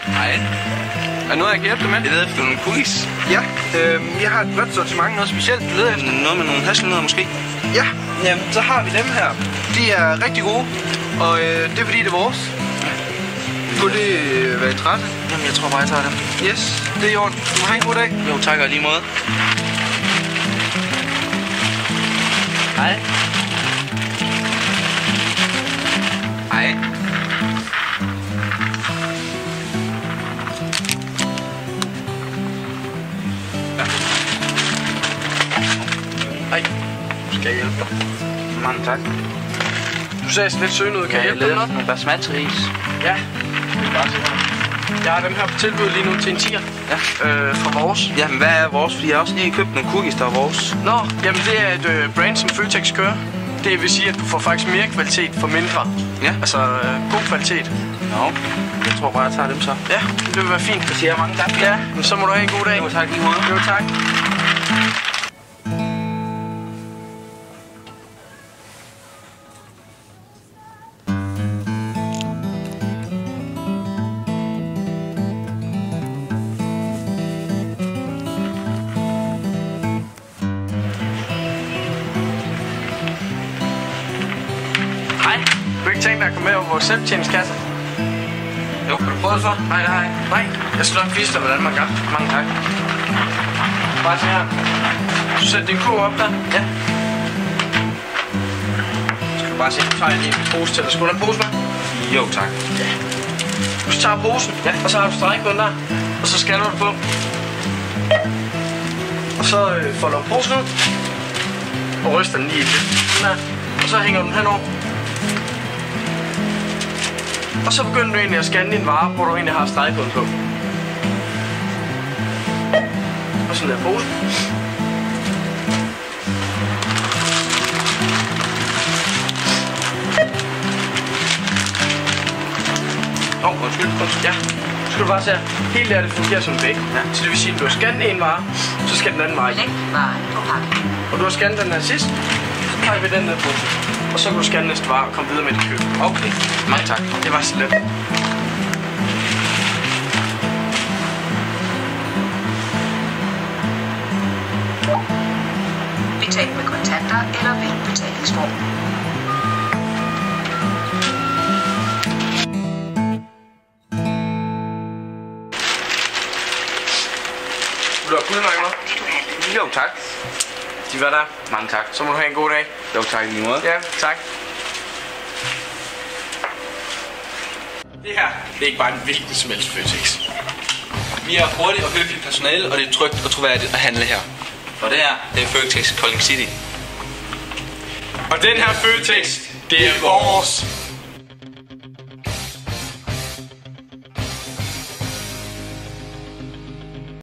Hej. Hej. Er noget, jeg kan hjælpe dig med? Jeg leder efter nogle cookies. Ja, jeg har et godt sortiment, noget specielt, du leder efter. Noget med nogle hasselnødder måske? Ja, jamen, så har vi dem her. De er rigtig gode, og det er fordi, det er vores. Kunne det være interesse? Jamen, jeg tror bare, jeg tager dem. Yes, det er i orden. Du må have en god dag. Jo, tak og lige måde. Hej. Hej. Hej. Skal jeg hjælpe dig? Mange tak. Du sagde sådan lidt søgen ud. Kan jeg hjælpe dig med noget? Nogle basmati-ris. Ja. Jeg har dem her på tilbud lige nu til en 10'er. Ja. Fra vores. Jamen, hvad er vores? Fordi jeg har også lige købt nogle cookies, der er vores. Nå, jamen det er et brand, som Føtex kører. Det vil sige, at du får faktisk mere kvalitet for mindre. Ja. Altså god kvalitet. Nå, jeg tror bare, jeg tager dem så. Ja, det vil være fint. Så siger jeg mange tak. Ja, men så må du have en god dag. Jo, tak lige måde. Jo, tak. Hej. Du ikke tænkt dig at komme med over vores selvtjeningskasse? Jo, kan du prøve det så? Nej. Nej, jeg skal nok vise dig, hvordan man gør. Mange tak. Bare se her. Du sætter din kurv op der. Ja. Skal du bare se, du tager lige en pose til dig. Skulle du have en pose med? Jo, tak. Du tager posen, ja. Og så har du stregbunden der. Og så scanner du på. Og så folder du posen ud. Og ryster den lige lidt. Der. Og så hænger du den henover. Og så begynder du egentlig at scanne din vare, hvor du egentlig har stregbunden på. Og sådan der posen. Undskyld. Ja. Så skal du bare se her. Helt der, det fungerer som væk. Ja. Så det vil sige, at du har scannet en vare, så skal den anden vare i. Og du har scannet den her sidst, så pakker vi den ned på. Og så kan du scanne næste vare og komme videre med dit køb. Okay. Mange tak. Det var så let. Betal med kontanter eller vælg betalingsform. Vil du have guldmangler? Jo, tak. De var der. Mange tak. Så må du have en god dag. Jo, tak lige måde. Ja, tak. Det her, det er ikke bare en hvilken som helst Føtex. Vi har hurtigt og hyggeligt personale, og det er trygt og troværdigt at handle her. Og det her, det er Føtex Kolding City. Og den her Føtex, det er vores.